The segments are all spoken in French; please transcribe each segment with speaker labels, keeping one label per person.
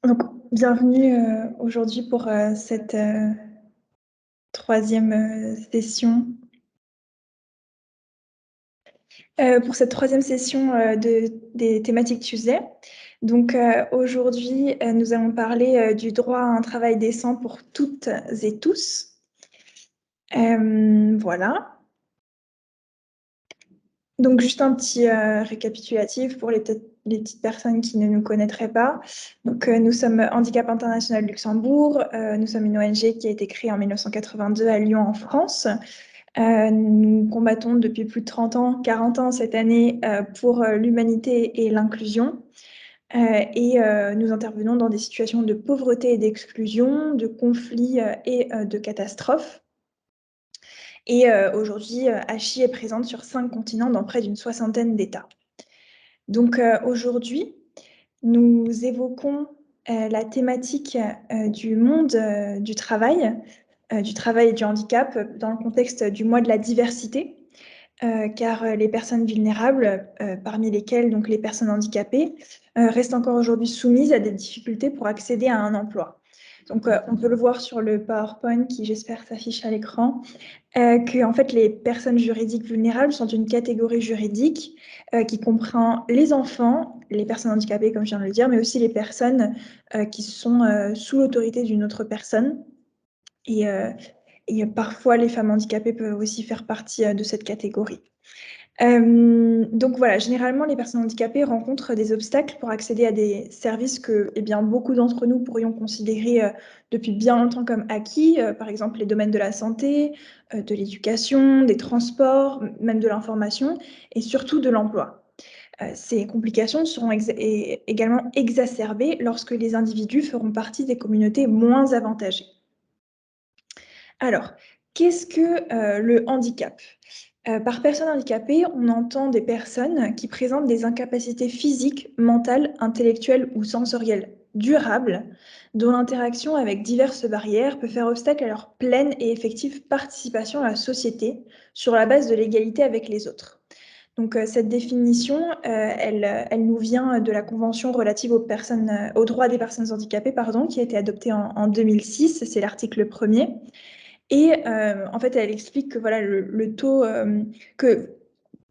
Speaker 1: Donc, bienvenue aujourd'hui pour cette troisième session. Pour cette troisième session des thématiques Tuesday. Donc, aujourd'hui, nous allons parler du droit à un travail décent pour toutes et tous. Voilà. Donc, juste un petit récapitulatif pour les petites personnes qui ne nous connaîtraient pas. Donc, nous sommes Handicap International Luxembourg. Nous sommes une ONG qui a été créée en 1982 à Lyon, en France. Nous combattons depuis plus de 30 ans, 40 ans cette année, pour l'humanité et l'inclusion. Nous intervenons dans des situations de pauvreté et d'exclusion, de conflits et de catastrophes. Et aujourd'hui, ACHI est présente sur 5 continents dans près d'une soixantaine d'États. Donc aujourd'hui, nous évoquons la thématique du monde du travail et du handicap dans le contexte du mois de la diversité, car les personnes vulnérables, parmi lesquelles donc les personnes handicapées, restent encore aujourd'hui soumises à des difficultés pour accéder à un emploi. Donc, on peut le voir sur le PowerPoint qui, j'espère, s'affiche à l'écran, que en fait, les personnes juridiques vulnérables sont une catégorie juridique qui comprend les enfants, les personnes handicapées, comme je viens de le dire, mais aussi les personnes qui sont sous l'autorité d'une autre personne. Et parfois, les femmes handicapées peuvent aussi faire partie de cette catégorie. Donc voilà, généralement, les personnes handicapées rencontrent des obstacles pour accéder à des services que beaucoup d'entre nous pourrions considérer depuis bien longtemps comme acquis, par exemple les domaines de la santé, de l'éducation, des transports, même de l'information et surtout de l'emploi. Ces complications seront également exacerbées lorsque les individus feront partie des communautés moins avantagées. Alors, qu'est-ce que le handicap? Par personne handicapée, on entend des personnes qui présentent des incapacités physiques, mentales, intellectuelles ou sensorielles durables, dont l'interaction avec diverses barrières peut faire obstacle à leur pleine et effective participation à la société sur la base de l'égalité avec les autres. Donc, cette définition, elle nous vient de la Convention relative aux droits des personnes handicapées, pardon, qui a été adoptée en 2006, c'est l'article 1er. Et en fait, elle explique que voilà, le taux,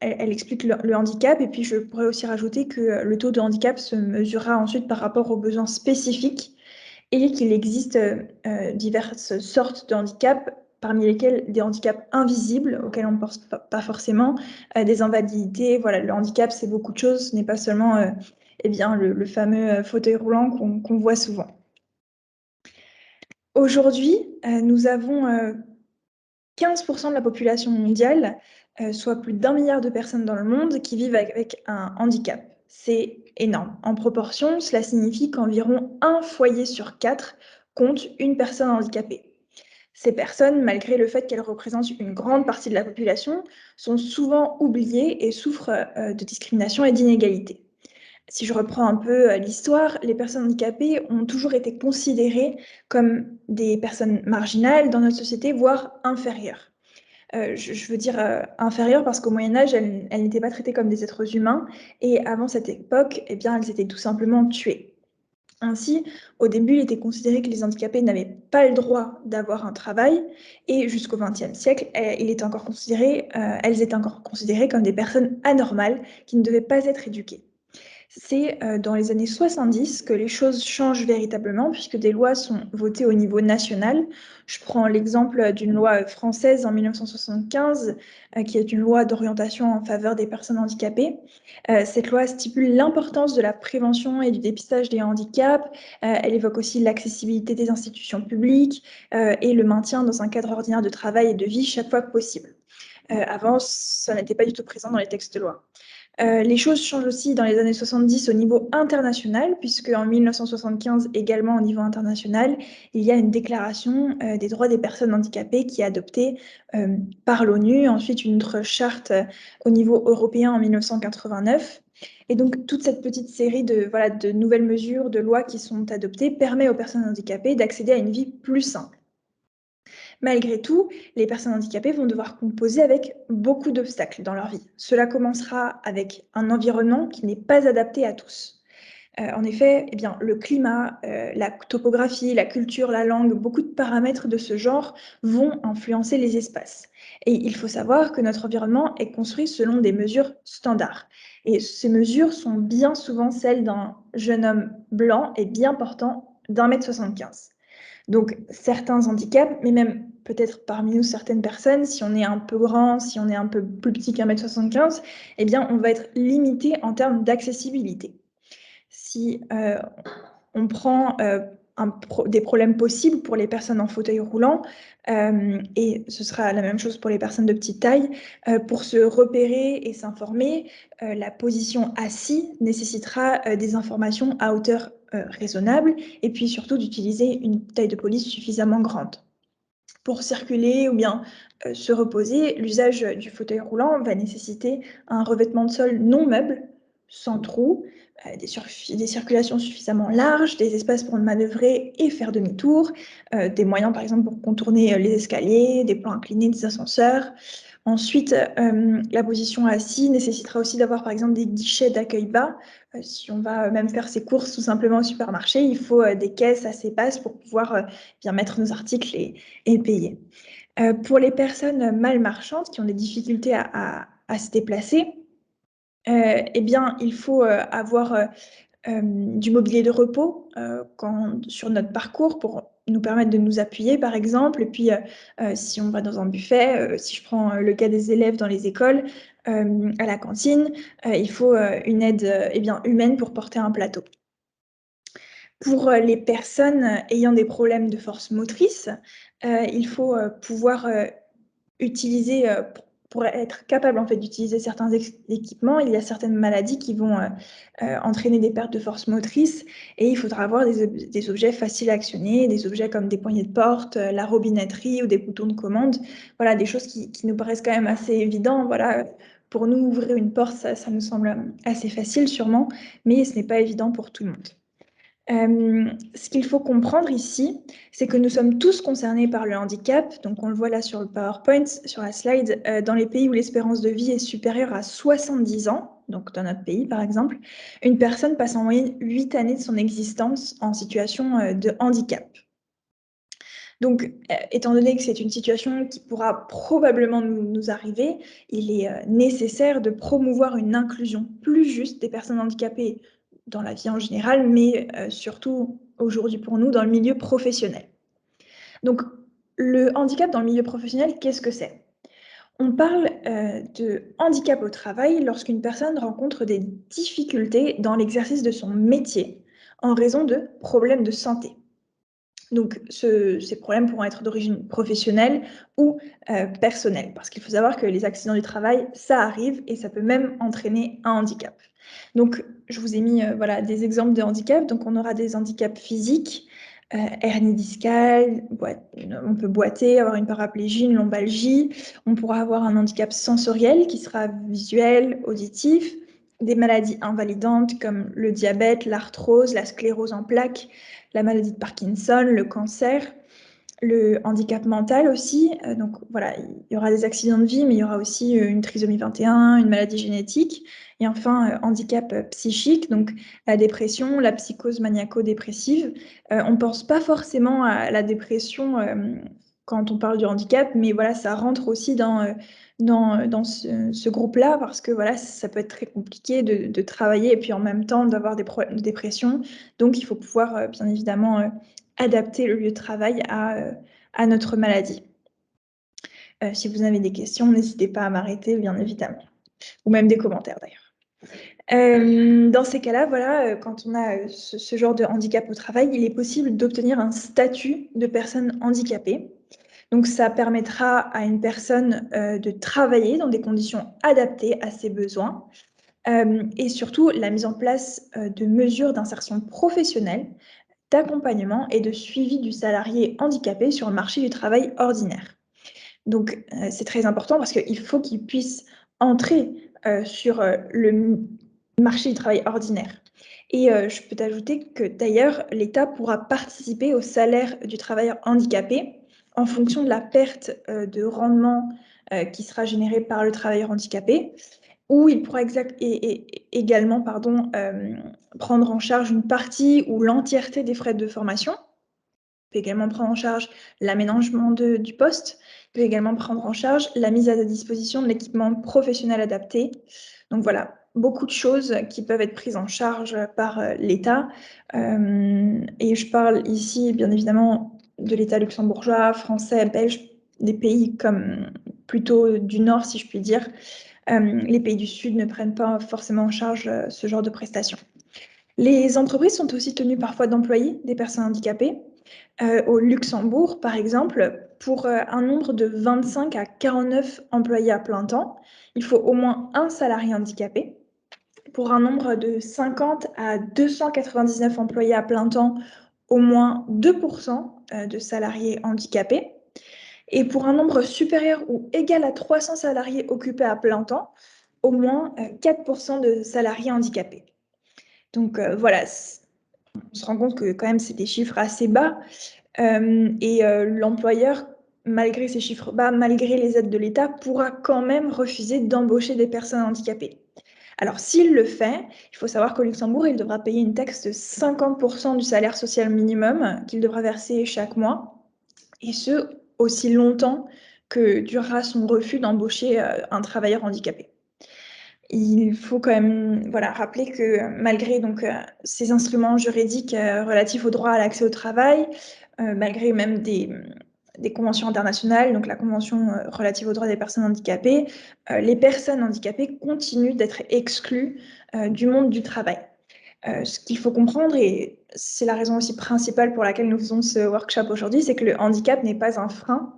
Speaker 1: elle explique le handicap, et puis je pourrais aussi rajouter que le taux de handicap se mesurera ensuite par rapport aux besoins spécifiques et qu'il existe diverses sortes de handicap, parmi lesquels des handicaps invisibles auxquels on ne pense pas forcément, des invalidités. Voilà, le handicap, c'est beaucoup de choses, ce n'est pas seulement le fameux fauteuil roulant qu'on voit souvent. Aujourd'hui, nous avons 15% de la population mondiale, soit plus d'1 milliard de personnes dans le monde, qui vivent avec un handicap. C'est énorme. En proportion, cela signifie qu'environ 1 foyer sur 4 compte une personne handicapée. Ces personnes, malgré le fait qu'elles représentent une grande partie de la population, sont souvent oubliées et souffrent de discrimination et d'inégalités. Si je reprends un peu l'histoire, les personnes handicapées ont toujours été considérées comme des personnes marginales dans notre société, voire inférieures. Je veux dire inférieures parce qu'au Moyen Âge, elles n'étaient pas traitées comme des êtres humains et avant cette époque, eh bien, elles étaient tout simplement tuées. Ainsi, au début, il était considéré que les handicapés n'avaient pas le droit d'avoir un travail et jusqu'au XXe siècle, elles étaient encore considérées comme des personnes anormales qui ne devaient pas être éduquées. C'est dans les années 70 que les choses changent véritablement puisque des lois sont votées au niveau national. Je prends l'exemple d'une loi française en 1975 qui est une loi d'orientation en faveur des personnes handicapées. Cette loi stipule l'importance de la prévention et du dépistage des handicaps. Elle évoque aussi l'accessibilité des institutions publiques et le maintien dans un cadre ordinaire de travail et de vie chaque fois que possible. Avant, ça n'était pas du tout présent dans les textes de loi. Les choses changent aussi dans les années 70 au niveau international, puisque en 1975, également au niveau international, il y a une déclaration des droits des personnes handicapées qui est adoptée par l'ONU, ensuite une autre charte au niveau européen en 1989. Et donc, toute cette petite série de nouvelles mesures, de lois qui sont adoptées, permet aux personnes handicapées d'accéder à une vie plus simple. Malgré tout, les personnes handicapées vont devoir composer avec beaucoup d'obstacles dans leur vie. Cela commencera avec un environnement qui n'est pas adapté à tous. En effet, eh bien, le climat, la topographie, la culture, la langue, beaucoup de paramètres de ce genre vont influencer les espaces. Et il faut savoir que notre environnement est construit selon des mesures standards. Et ces mesures sont bien souvent celles d'un jeune homme blanc et bien portant d'1,75 m. Donc certains handicaps, mais même peut-être parmi nous certaines personnes, si on est un peu grand, si on est un peu plus petit qu'1,75 m, eh bien on va être limité en termes d'accessibilité. Si, on prend, des problèmes possibles pour les personnes en fauteuil roulant, et ce sera la même chose pour les personnes de petite taille. Pour se repérer et s'informer, la position assis nécessitera, des informations à hauteur, raisonnable et puis surtout d'utiliser une taille de police suffisamment grande. Pour circuler ou bien, se reposer, l'usage, du fauteuil roulant va nécessiter un revêtement de sol non meuble, sans trous, des circulations suffisamment larges, des espaces pour manœuvrer et faire demi-tour, des moyens par exemple pour contourner, les escaliers, des plans inclinés des ascenseurs. Ensuite, la position assis nécessitera aussi d'avoir par exemple des guichets d'accueil bas. Si on va, même faire ses courses tout simplement au supermarché, il faut, des caisses assez basses pour pouvoir, bien mettre nos articles et payer. Pour les personnes malmarchantes qui ont des difficultés à se déplacer, eh bien, il faut, avoir, du mobilier de repos, quand sur notre parcours pour nous permettre de nous appuyer, par exemple. Et puis, si on va dans un buffet, si je prends, le cas des élèves dans les écoles, à la cantine, il faut, une aide, eh bien, humaine pour porter un plateau. Pour, les personnes ayant des problèmes de force motrice, il faut, pouvoir, utiliser, pour être capable, en fait, d'utiliser certains équipements, il y a certaines maladies qui vont, entraîner des pertes de force motrice et il faudra avoir des objets faciles à actionner, des objets comme des poignées de porte, la robinetterie ou des boutons de commande. Voilà, des choses qui nous paraissent quand même assez évidents. Voilà, pour nous, ouvrir une porte, ça nous semble, assez facile sûrement, mais ce n'est pas évident pour tout le monde. Ce qu'il faut comprendre ici, c'est que nous sommes tous concernés par le handicap, donc on le voit là sur le PowerPoint, sur la slide, dans les pays où l'espérance de vie est supérieure à 70 ans, donc dans notre pays par exemple, une personne passe en moyenne 8 années de son existence en situation, de handicap. Donc, étant donné que c'est une situation qui pourra probablement nous arriver, il est, nécessaire de promouvoir une inclusion plus juste des personnes handicapées dans la vie en général, mais, surtout aujourd'hui pour nous dans le milieu professionnel. Donc le handicap dans le milieu professionnel, qu'est-ce que c'est? On parle, de handicap au travail lorsqu'une personne rencontre des difficultés dans l'exercice de son métier en raison de problèmes de santé. Donc ces problèmes pourront être d'origine professionnelle ou, personnelle. Parce qu'il faut savoir que les accidents du travail, ça arrive et ça peut même entraîner un handicap. Donc je vous ai mis, voilà, des exemples de handicap. Donc on aura des handicaps physiques, hernie discale, on peut boiter, avoir une paraplégie, une lombalgie. On pourra avoir un handicap sensoriel qui sera visuel, auditif, des maladies invalidantes comme le diabète, l'arthrose, la sclérose en plaques, la maladie de Parkinson, le cancer, le handicap mental aussi. Donc voilà, il y aura des accidents de vie, mais il y aura aussi, une trisomie 21, une maladie génétique et enfin, handicap, psychique, donc la dépression, la psychose maniaco-dépressive. On pense pas forcément à la dépression, quand on parle du handicap, mais voilà, ça rentre aussi dans ce groupe-là parce que voilà, ça peut être très compliqué de travailler et puis en même temps d'avoir des problèmes de dépression. Donc il faut pouvoir, bien évidemment, adapter le lieu de travail à notre maladie. Si vous avez des questions, n'hésitez pas à m'arrêter, bien évidemment, ou même des commentaires d'ailleurs. Dans ces cas-là, voilà, quand on a, ce genre de handicap au travail, il est possible d'obtenir un statut de personne handicapée. Donc ça permettra à une personne, de travailler dans des conditions adaptées à ses besoins, et surtout la mise en place, de mesures d'insertion professionnelle, d'accompagnement et de suivi du salarié handicapé sur le marché du travail ordinaire. Donc, c'est très important parce qu'il faut qu'il puisse entrer, sur, le marché du travail ordinaire et je peux t'ajouter que d'ailleurs l'État pourra participer au salaire du travailleur handicapé en fonction de la perte, de rendement, qui sera générée par le travailleur handicapé Ou il pourra également, pardon, prendre en charge une partie ou l'entièreté des frais de formation. Il peut également prendre en charge l'aménagement du poste. Il peut également prendre en charge la mise à disposition de l'équipement professionnel adapté. Donc voilà, beaucoup de choses qui peuvent être prises en charge par l'État. Et je parle ici, bien évidemment, de l'État luxembourgeois, français, belge, des pays comme plutôt du Nord, si je puis dire. Les pays du Sud ne prennent pas forcément en charge ce genre de prestations. Les entreprises sont aussi tenues parfois d'employer des personnes handicapées. Au Luxembourg, par exemple, pour un nombre de 25 à 49 employés à plein temps, il faut au moins un salarié handicapé. Pour un nombre de 50 à 299 employés à plein temps, au moins 2% de salariés handicapés. Et pour un nombre supérieur ou égal à 300 salariés occupés à plein temps, au moins 4% de salariés handicapés. Donc voilà, on se rend compte que quand même c'est des chiffres assez bas. L'employeur, malgré ces chiffres bas, malgré les aides de l'État, pourra quand même refuser d'embaucher des personnes handicapées. Alors s'il le fait, il faut savoir qu'au Luxembourg, il devra payer une taxe de 50% du salaire social minimum qu'il devra verser chaque mois, et ce, aussi longtemps que durera son refus d'embaucher un travailleur handicapé. Il faut quand même voilà, rappeler que malgré donc, ces instruments juridiques relatifs au droit à l'accès au travail, malgré même des conventions internationales, donc la convention relative aux droits des personnes handicapées, les personnes handicapées continuent d'être exclues du monde du travail. Ce qu'il faut comprendre, et c'est la raison aussi principale pour laquelle nous faisons ce workshop aujourd'hui, c'est que le handicap n'est pas un frein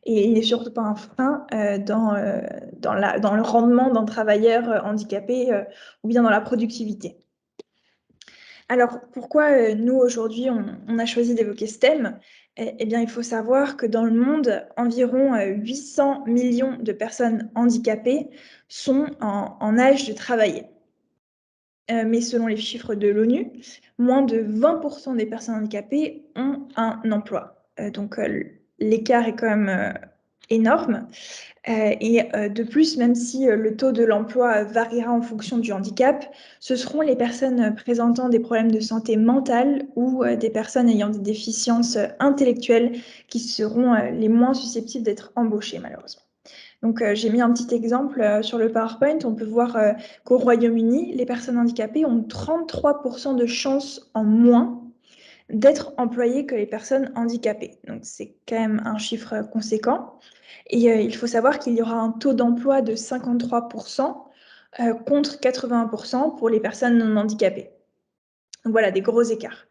Speaker 1: et il n'est surtout pas un frein dans le rendement d'un travailleur handicapé ou bien dans la productivité. Alors, pourquoi nous, aujourd'hui, on a choisi d'évoquer ce thème? Eh bien, il faut savoir que dans le monde, environ 800 millions de personnes handicapées sont en âge de travailler. Mais selon les chiffres de l'ONU, moins de 20% des personnes handicapées ont un emploi. Donc l'écart est quand même énorme. De plus, même si le taux de l'emploi variera en fonction du handicap, ce seront les personnes présentant des problèmes de santé mentale ou des personnes ayant des déficiences intellectuelles qui seront les moins susceptibles d'être embauchées, malheureusement. Donc, j'ai mis un petit exemple sur le PowerPoint. On peut voir qu'au Royaume-Uni, les personnes handicapées ont 33% de chances en moins d'être employées que les personnes handicapées. Donc, c'est quand même un chiffre conséquent. Et il faut savoir qu'il y aura un taux d'emploi de 53% contre 81% pour les personnes non handicapées. Donc voilà, des gros écarts.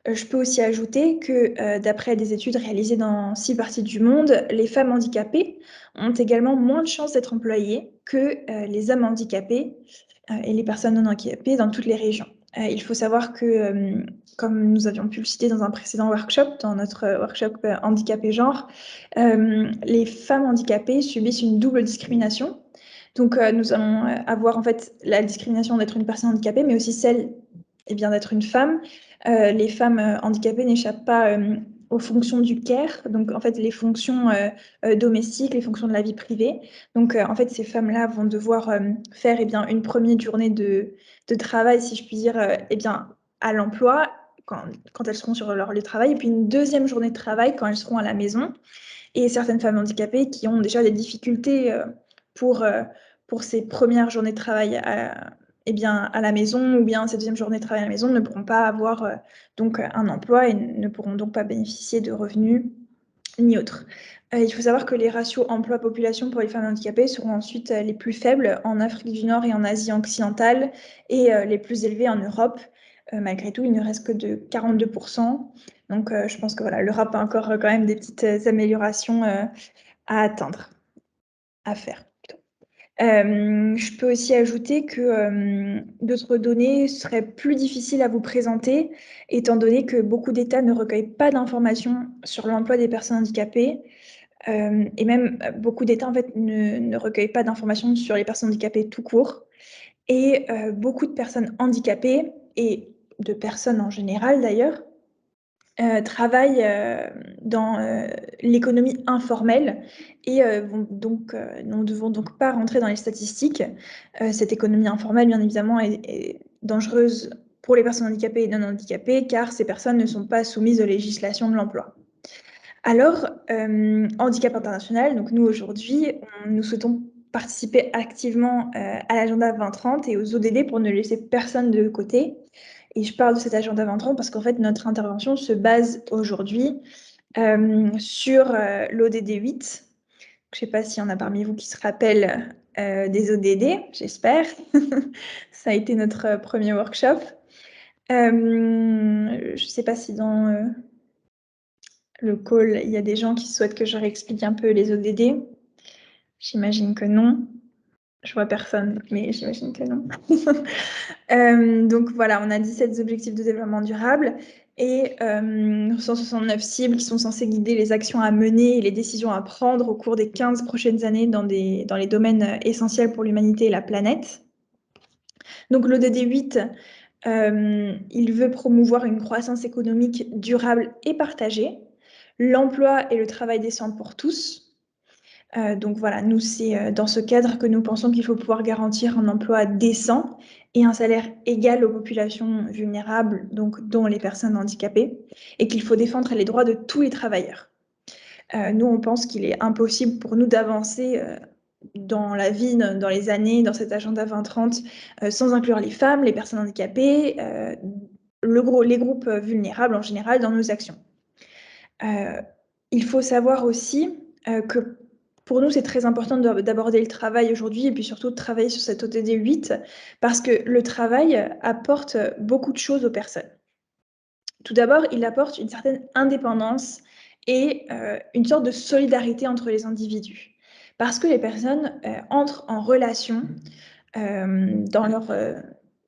Speaker 1: Je peux aussi ajouter que, d'après des études réalisées dans 6 parties du monde, les femmes handicapées ont également moins de chances d'être employées que, les hommes handicapés, et les personnes non handicapées dans toutes les régions. Il faut savoir que, comme nous avions pu le citer dans un précédent workshop, dans notre workshop, handicap et genre, les femmes handicapées subissent une double discrimination. Donc, nous allons, avoir en fait la discrimination d'être une personne handicapée, mais aussi celle, eh bien, d'être une femme. Les femmes handicapées n'échappent pas aux fonctions du care, donc en fait les fonctions domestiques, les fonctions de la vie privée. Donc en fait ces femmes-là vont devoir faire eh bien, une première journée de travail, si je puis dire, eh bien, à l'emploi quand elles seront sur leur lieu de travail, et puis une deuxième journée de travail quand elles seront à la maison. Et certaines femmes handicapées qui ont déjà des difficultés pour, euh, pour ces premières journées de travail eh bien, à la maison ou bien ces deuxièmes journées de travail à la maison ne pourront pas avoir donc un emploi et ne pourront donc pas bénéficier de revenus ni autres. Il faut savoir que les ratios emploi-population pour les femmes handicapées seront ensuite les plus faibles en Afrique du Nord et en Asie occidentale et les plus élevés en Europe. Malgré tout, il ne reste que de 42%. Donc, je pense que voilà, l'Europe a encore quand même des petites améliorations à atteindre, à faire. Je peux aussi ajouter que d'autres données seraient plus difficiles à vous présenter, étant donné que beaucoup d'États ne recueillent pas d'informations sur l'emploi des personnes handicapées. Et même beaucoup d'États en fait ne recueillent pas d'informations sur les personnes handicapées tout court. Et beaucoup de personnes handicapées, et de personnes en général d'ailleurs, travaillent, dans, l'économie informelle et ne devons donc pas rentrer dans les statistiques. Cette économie informelle, bien évidemment, est dangereuse pour les personnes handicapées et non handicapées, car ces personnes ne sont pas soumises aux législations de l'emploi. Alors, Handicap International, donc nous aujourd'hui, nous souhaitons participer activement, à l'agenda 2030 et aux ODD pour ne laisser personne de côté. Et je parle de cet agenda 2030 parce qu'en fait, notre intervention se base aujourd'hui, sur, l'ODD 8. Je ne sais pas s'il y en a parmi vous qui se rappellent, des ODD, j'espère. Ça a été notre, 1er workshop. Je ne sais pas si dans, le call, il y a des gens qui souhaitent que je réexplique un peu les ODD? J'imagine que non. Je vois personne, mais j'imagine que non. Donc voilà, on a 17 objectifs de développement durable et 169 cibles qui sont censées guider les actions à mener et les décisions à prendre au cours des 15 prochaines années dans les domaines, essentiels pour l'humanité et la planète. Donc l'ODD 8, il veut promouvoir une croissance économique durable et partagée, l'emploi et le travail décent pour tous. Donc voilà, nous, c'est, dans ce cadre que nous pensons qu'il faut pouvoir garantir un emploi décent et un salaire égal aux populations vulnérables, donc dont les personnes handicapées, et qu'il faut défendre les droits de tous les travailleurs. Nous, on pense qu'il est impossible pour nous d'avancer, dans la vie, dans les années, dans cet agenda 2030, sans inclure les femmes, les personnes handicapées, les groupes, vulnérables en général dans nos actions. Il faut savoir aussi, que pour nous, c'est très important d'aborder le travail aujourd'hui et puis surtout de travailler sur cet ODD 8 parce que le travail apporte, beaucoup de choses aux personnes. Tout d'abord, il apporte une certaine indépendance et une sorte de solidarité entre les individus. Parce que les personnes, entrent en relation, dans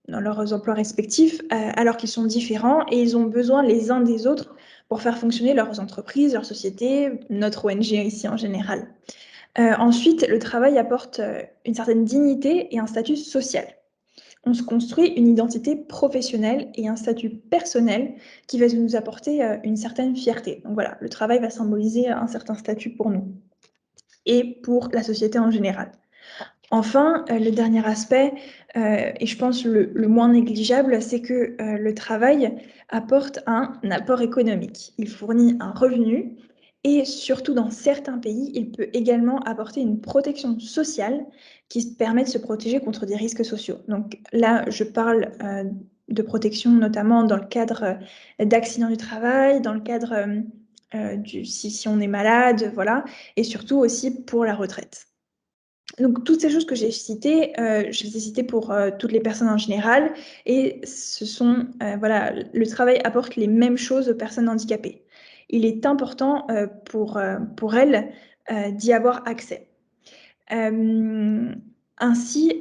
Speaker 1: leurs emplois respectifs, alors qu'ils sont différents et ils ont besoin les uns des autres pour faire fonctionner leurs entreprises, leurs sociétés, notre ONG ici en général. Ensuite, le travail apporte, une certaine dignité et un statut social. On se construit une identité professionnelle et un statut personnel qui va nous apporter, une certaine fierté. Donc voilà, le travail va symboliser un certain statut pour nous et pour la société en général. Enfin, le dernier aspect, et je pense le moins négligeable, c'est que, le travail apporte un apport économique. Il fournit un revenu et surtout dans certains pays, il peut également apporter une protection sociale qui permet de se protéger contre des risques sociaux. Donc là, je parle, de protection notamment dans le cadre, d'accidents du travail, dans le cadre, si on est malade, voilà, et surtout aussi pour la retraite. Donc toutes ces choses que j'ai citées, je les ai citées pour, toutes les personnes en général et ce sont, voilà, le travail apporte les mêmes choses aux personnes handicapées. Il est important, pour elles, d'y avoir accès. Ainsi,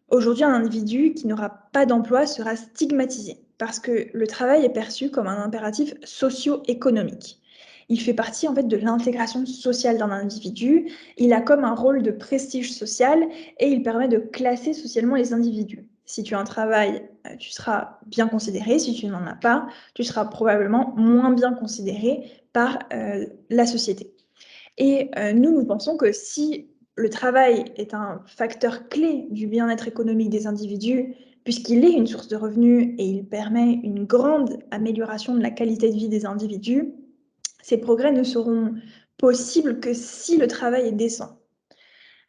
Speaker 1: aujourd'hui, un individu qui n'aura pas d'emploi sera stigmatisé parce que le travail est perçu comme un impératif socio-économique. Il fait partie, en fait, de l'intégration sociale d'un individu. Il a comme un rôle de prestige social et il permet de classer socialement les individus. Si tu as un travail, tu seras bien considéré. Si tu n'en as pas, tu seras probablement moins bien considéré par, la société. Et nous pensons que si le travail est un facteur clé du bien-être économique des individus, puisqu'il est une source de revenus et il permet une grande amélioration de la qualité de vie des individus, ces progrès ne seront possibles que si le travail est décent.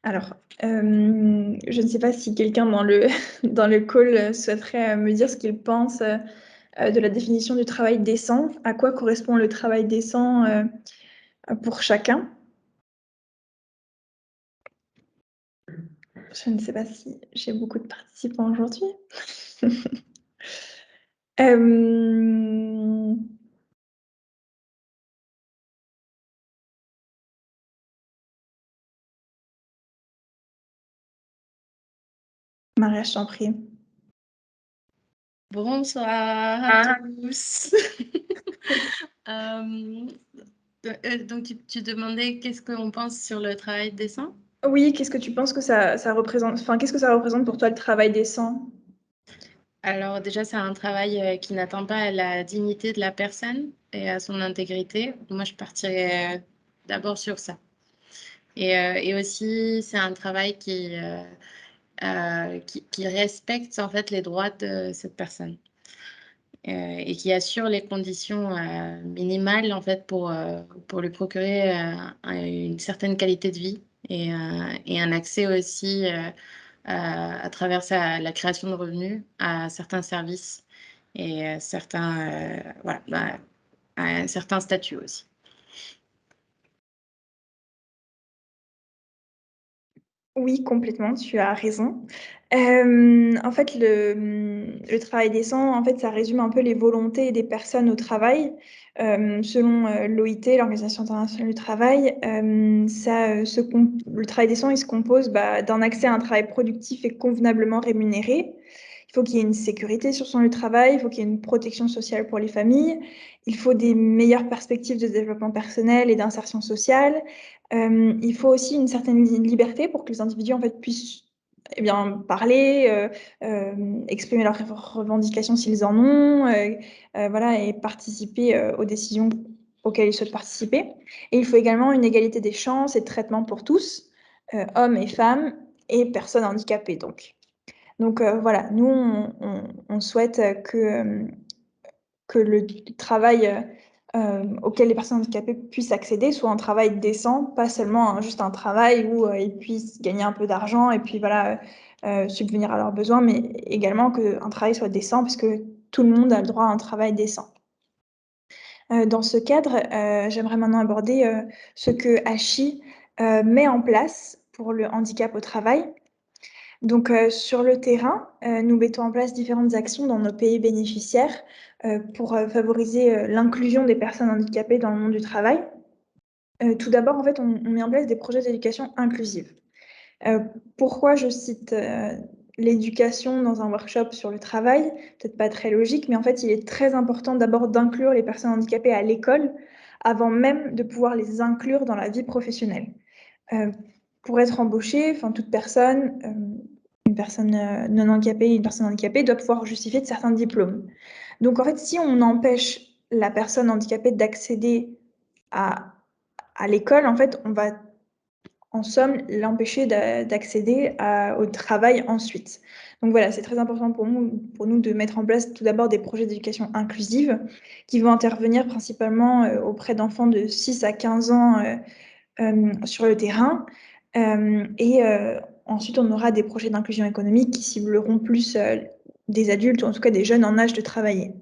Speaker 1: Alors, je ne sais pas si quelqu'un dans le dans le call, souhaiterait, me dire ce qu'il pense, de la définition du travail décent. À quoi correspond le travail décent, pour chacun? Je ne sais pas si j'ai beaucoup de participants aujourd'hui. Hem, Maria, je t'en prie.
Speaker 2: Bonsoir à tous. Euh, donc, tu demandais qu'est-ce qu'on pense sur le travail décent?
Speaker 1: Oui, qu'est-ce que tu penses que ça représente, enfin, qu'est-ce que ça représente pour toi le travail décent?
Speaker 2: Alors déjà, c'est un travail, qui n'atteint pas à la dignité de la personne et à son intégrité. Moi, je partirais, d'abord sur ça et aussi, c'est un travail qui respecte, en fait, les droits de cette personne, et qui assure les conditions, minimales, en fait, pour lui procurer, une certaine qualité de vie et un accès aussi, à travers la création de revenus à certains services et voilà, bah, à un certain statut aussi.
Speaker 1: Oui, complètement, tu as raison. En fait, le travail décent, en fait, ça résume un peu les volontés des personnes au travail. Selon, l'OIT, l'Organisation internationale du travail, le travail décent, il se compose, bah, d'un accès à un travail productif et convenablement rémunéré. Il faut qu'il y ait une sécurité sur son lieu de travail, il faut qu'il y ait une protection sociale pour les familles, il faut des meilleures perspectives de développement personnel et d'insertion sociale. Il faut aussi une certaine liberté pour que les individus, en fait, puissent, eh bien, parler, exprimer leurs revendications s'ils en ont, voilà et participer, aux décisions auxquelles ils souhaitent participer et il faut également une égalité des chances et de traitement pour tous, hommes et femmes et personnes handicapées donc voilà, nous on souhaite, que le travail, auquel les personnes handicapées puissent accéder soit un travail décent, pas seulement juste un travail où, ils puissent gagner un peu d'argent et puis voilà, subvenir à leurs besoins, mais également qu'un travail soit décent parce que tout le monde a le droit à un travail décent. Dans ce cadre, j'aimerais maintenant aborder, ce que ACHI, met en place pour le handicap au travail. Donc, sur le terrain, nous mettons en place différentes actions dans nos pays bénéficiaires, pour, favoriser, l'inclusion des personnes handicapées dans le monde du travail. Tout d'abord, en fait, on met en place des projets d'éducation inclusive. Heu, Pourquoi je cite, l'éducation dans un workshop sur le travail? Peut-être pas très logique, mais en fait, il est très important d'abord d'inclure les personnes handicapées à l'école, avant même de pouvoir les inclure dans la vie professionnelle. Heu, pour être embauché, enfin toute personne, une personne, non handicapée, une personne handicapée doit pouvoir justifier de certains diplômes. Donc en fait, si on empêche la personne handicapée d'accéder à l'école, en fait, on va, en somme, l'empêcher d'accéder au travail ensuite. Donc voilà, c'est très important pour nous de mettre en place tout d'abord des projets d'éducation inclusive qui vont intervenir principalement, auprès d'enfants de 6 à 15 ans, sur le terrain. Et ensuite, on aura des projets d'inclusion économique qui cibleront plus, des adultes ou en tout cas des jeunes en âge de travailler.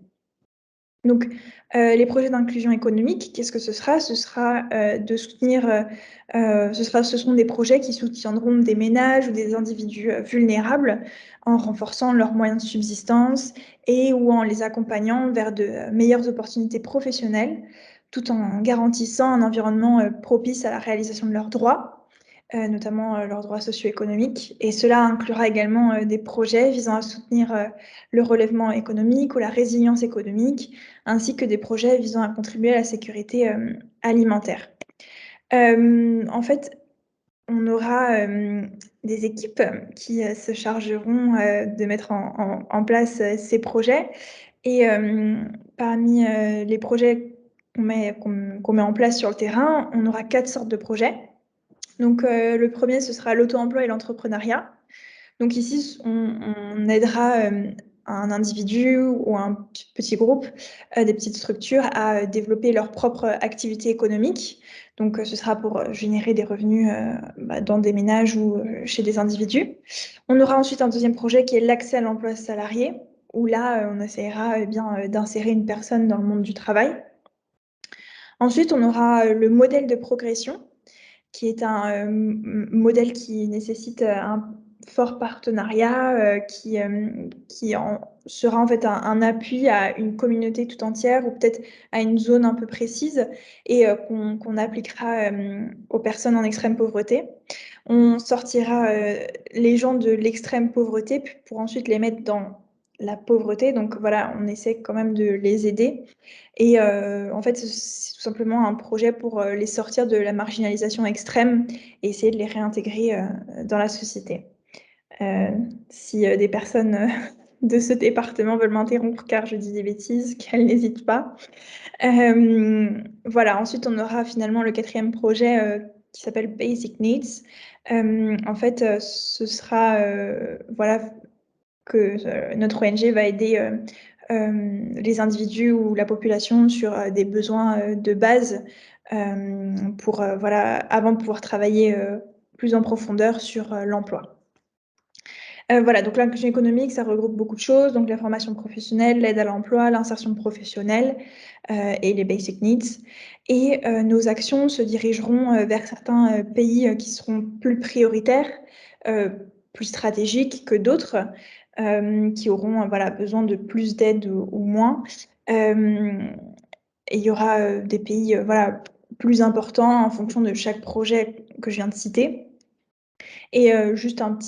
Speaker 1: Donc, les projets d'inclusion économique, qu'est-ce que ce sera? Ce sera, de soutenir, ce seront des projets qui soutiendront des ménages ou des individus, vulnérables en renforçant leurs moyens de subsistance et ou en les accompagnant vers de, meilleures opportunités professionnelles, tout en garantissant un environnement, propice à la réalisation de leurs droits, notamment, leurs droits socio-économiques et cela inclura également, des projets visant à soutenir, le relèvement économique ou la résilience économique, ainsi que des projets visant à contribuer à la sécurité, alimentaire. En fait, on aura, des équipes qui, se chargeront, de mettre en place, ces projets et parmi, les projets qu'on met en place sur le terrain, on aura 4 sortes de projets. Donc, le premier ce sera l'auto-emploi et l'entrepreneuriat. Donc ici, on aidera, un individu ou un petit groupe, des petites structures à, développer leur propre activité économique. Donc, ce sera pour, générer des revenus, bah, dans des ménages ou, chez des individus. On aura ensuite un deuxième projet qui est l'accès à l'emploi salarié, où là, on essaiera, eh bien, d'insérer une personne dans le monde du travail. Ensuite, on aura, le modèle de progression qui est un, modèle qui nécessite, un fort partenariat, qui en sera en fait un appui à une communauté tout entière ou peut-être à une zone un peu précise et qu'on appliquera, aux personnes en extrême pauvreté. On sortira, les gens de l'extrême pauvreté pour ensuite les mettre dans la pauvreté, donc voilà, on essaie quand même de les aider et en fait, c'est tout simplement un projet pour, les sortir de la marginalisation extrême et essayer de les réintégrer, dans la société. Si, des personnes, de ce département veulent m'interrompre car je dis des bêtises, qu'elles n'hésitent pas. Voilà, ensuite on aura finalement le 4e projet, qui s'appelle Basic Needs. En fait, ce sera, voilà, que, notre ONG va aider, les individus ou la population sur, des besoins, de base, pour, voilà, avant de pouvoir travailler, plus en profondeur sur, l'emploi. Voilà, donc l'inclusion économique, ça regroupe beaucoup de choses, donc la formation professionnelle, l'aide à l'emploi, l'insertion professionnelle, et les basic needs et nos actions se dirigeront, vers certains, pays, qui seront plus prioritaires, plus stratégiques que d'autres, qui auront, voilà, besoin de plus d'aide ou moins. Et il y aura, des pays, voilà, plus importants en fonction de chaque projet que je viens de citer. Et juste une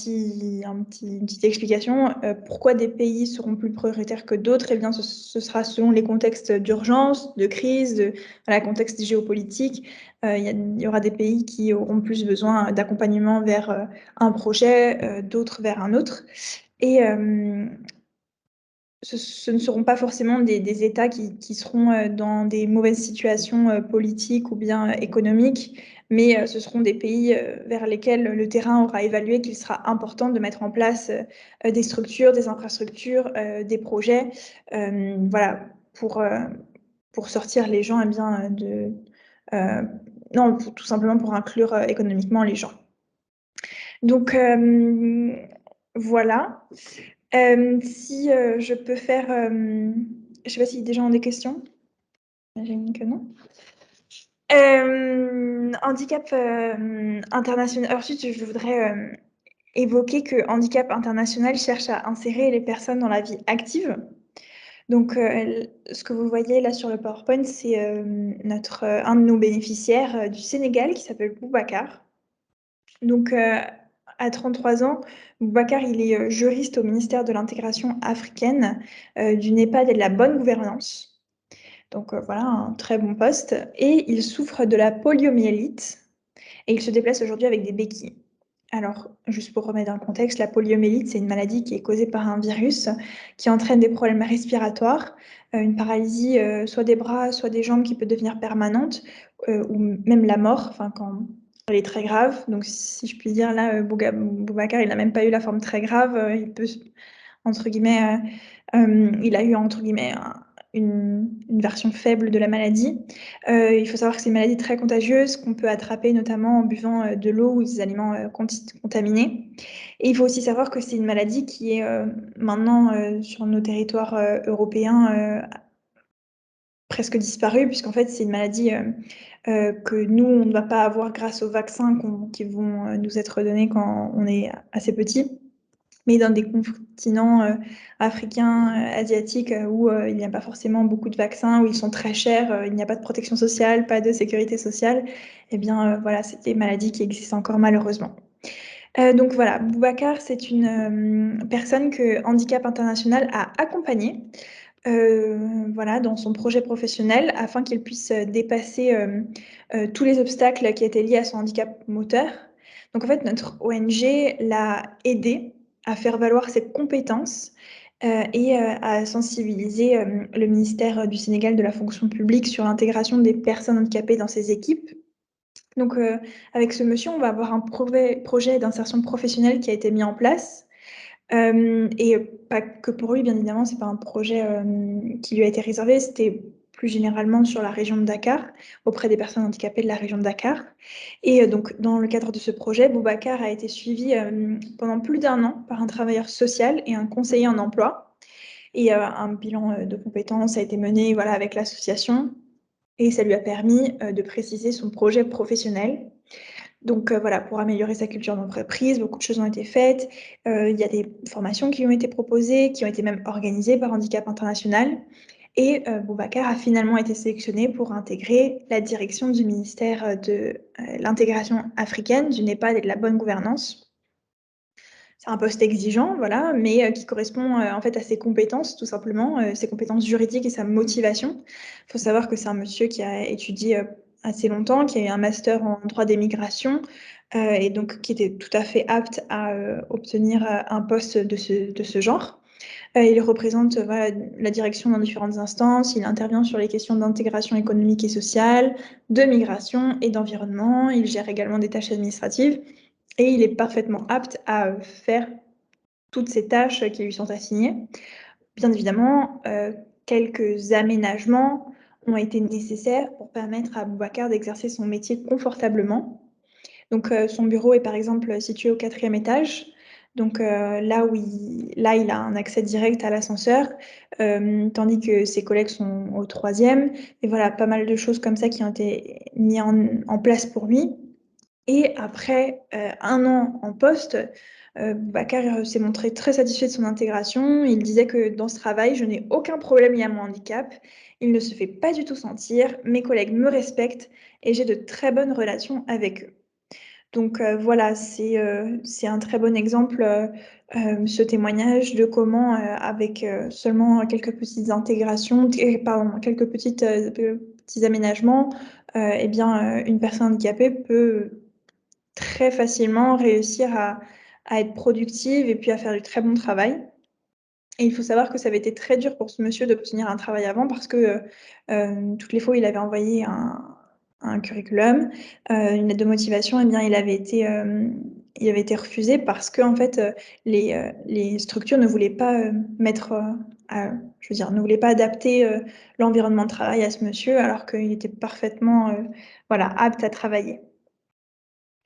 Speaker 1: petite explication, pourquoi des pays seront plus prioritaires que d'autres? Eh bien, ce sera selon les contextes d'urgence, de crise, de voilà, contexte géopolitique. Il y aura des pays qui auront plus besoin d'accompagnement vers, un projet, d'autres vers un autre et ce ne seront pas forcément des États qui seront, dans des mauvaises situations, politiques ou bien économiques, mais ce seront des pays, vers lesquels le terrain aura évalué qu'il sera important de mettre en place, des structures, des infrastructures, des projets, voilà, pour sortir les gens, eh bien, non, tout simplement pour inclure, économiquement les gens. Donc voilà. Si, je peux faire, je sais pas si des gens ont des questions? J'imagine que non. Handicap, international ensuite je voudrais, évoquer que Handicap International cherche à insérer les personnes dans la vie active. Donc, l ce que vous voyez là sur le PowerPoint, c'est, notre, un de nos bénéficiaires, du Sénégal qui s'appelle Boubacar. Donc, à 33 ans, Boubacar, il est, juriste au ministère de l'intégration africaine, du NEPAD et de la bonne gouvernance. Donc, voilà, un très bon poste et il souffre de la poliomyélite et il se déplace aujourd'hui avec des béquilles. Alors, juste pour remettre dans le contexte, la poliomyélite, c'est une maladie qui est causée par un virus qui entraîne des problèmes respiratoires, une paralysie, soit des bras, soit des jambes qui peut devenir permanente, ou même la mort, enfin quand elle est très grave. Donc si je puis dire là, Boubacar, il n'a même pas eu la forme très grave, il peut entre guillemets, il a eu entre guillemets une version faible de la maladie. Il faut savoir que c'est une maladie très contagieuse qu'on peut attraper notamment en buvant, de l'eau ou des aliments, contaminés et il faut aussi savoir que c'est une maladie qui est, maintenant, sur nos territoires, européens, presque disparue puisqu'en fait c'est une maladie, que nous on ne va pas avoir grâce aux vaccins qui vont, nous être donnés quand on est assez petit. Mais dans des continents, africains, asiatiques, où, il n'y a pas forcément beaucoup de vaccins, où ils sont très chers, il n'y a pas de protection sociale, pas de sécurité sociale et bien, voilà, c'est des maladies qui existent encore malheureusement. Donc voilà, Boubacar, c'est une, personne que Handicap International a accompagnée, voilà, dans son projet professionnel afin qu'il puisse, dépasser, tous les obstacles qui étaient liés à son handicap moteur. Donc en fait, notre ONG l'a aidé à faire valoir ses compétences, et à sensibiliser, le ministère du Sénégal de la fonction publique sur l'intégration des personnes handicapées dans ses équipes. Donc avec ce monsieur, on va avoir un projet d'insertion professionnelle qui a été mis en place. Et pas que pour lui, bien évidemment, c'est pas un projet, qui lui a été réservé, c'était plus généralement sur la région de Dakar, auprès des personnes handicapées de la région de Dakar et donc dans le cadre de ce projet, Boubacar a été suivi, pendant plus d'1 an par un travailleur social et un conseiller en emploi et un bilan, de compétences a été mené, voilà, avec l'association et ça lui a permis, de préciser son projet professionnel. Donc voilà, pour améliorer sa culture d'entreprise, beaucoup de choses ont été faites. Il y a des formations qui ont été proposées, qui ont été même organisées par Handicap International et Boubacar a finalement été sélectionné pour intégrer la direction du ministère, de, l'intégration africaine, du NEPAD et de la bonne gouvernance. C'est un poste exigeant, voilà, mais qui correspond, en fait, à ses compétences, tout simplement, ses compétences juridiques et sa motivation. Il faut savoir que c'est un monsieur qui a étudié, assez longtemps, qui a eu un master en droit des migrations, et donc qui était tout à fait apte à, obtenir, un poste de ce genre. Il représente, voilà, la direction dans différentes instances. Il intervient sur les questions d'intégration économique et sociale, de migration et d'environnement. Il gère également des tâches administratives et il est parfaitement apte à faire toutes ces tâches qui lui sont assignées. Bien évidemment, quelques aménagements ont été nécessaires pour permettre à Boubacar d'exercer son métier confortablement. Donc, son bureau est par exemple situé au 4e étage. Donc, là où il a un accès direct à l'ascenseur, tandis que ses collègues sont au 3e. Et voilà, pas mal de choses comme ça qui ont été mis en place pour lui. Et après, 1 an en poste, Boubacar, s'est montré très satisfait de son intégration. Il disait que: «Dans ce travail, je n'ai aucun problème lié à mon handicap. Il ne se fait pas du tout sentir. Mes collègues me respectent et j'ai de très bonnes relations avec eux». Donc voilà, c'est un très bon exemple, ce témoignage de comment, avec, seulement quelques petites intégrations pardon, quelques petits aménagements, et bien, une personne handicapée peut très facilement réussir à être productive et puis à faire du très bon travail. Et il faut savoir que ça avait été très dur pour ce monsieur d'obtenir un travail avant parce que, toutes les fois où il avait envoyé un curriculum, une lettre de motivation et bien il avait été refusé parce qu'en fait, les structures ne voulaient pas, mettre, je veux dire, ne voulaient pas adapter, l'environnement de travail à ce monsieur alors qu'il était parfaitement, voilà, apte à travailler.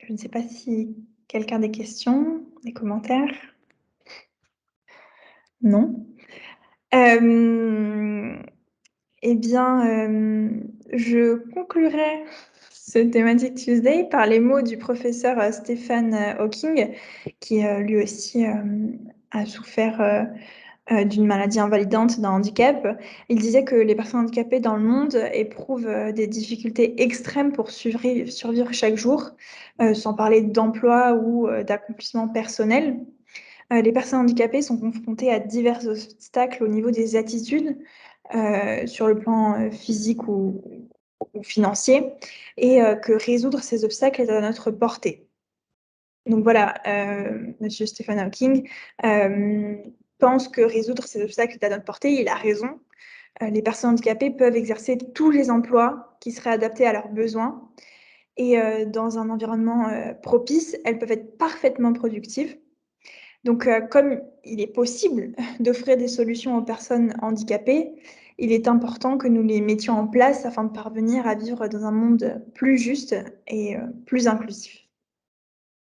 Speaker 1: Je ne sais pas si quelqu'un a des questions, des commentaires? Non? Hem Eh bien, je conclurai ce Thematic Tuesday par les mots du professeur, Stephen, Hawking qui, lui aussi, a souffert, d'une maladie invalidante, d'un handicap. Il disait que les personnes handicapées dans le monde éprouvent, des difficultés extrêmes pour survivre chaque jour, sans parler d'emploi ou, d'accomplissement personnel. Les personnes handicapées sont confrontées à divers obstacles au niveau des attitudes, sur le plan, physique ou financier et que résoudre ces obstacles est à notre portée. Donc voilà, monsieur Stephen Hawking, hem, pense que résoudre ces obstacles est à notre portée. Il a raison. Les personnes handicapées peuvent exercer tous les emplois qui seraient adaptés à leurs besoins et dans un environnement, propice, elles peuvent être parfaitement productives. Donc, comme il est possible d'offrir des solutions aux personnes handicapées, il est important que nous les mettions en place afin de parvenir à vivre dans un monde plus juste et plus inclusif.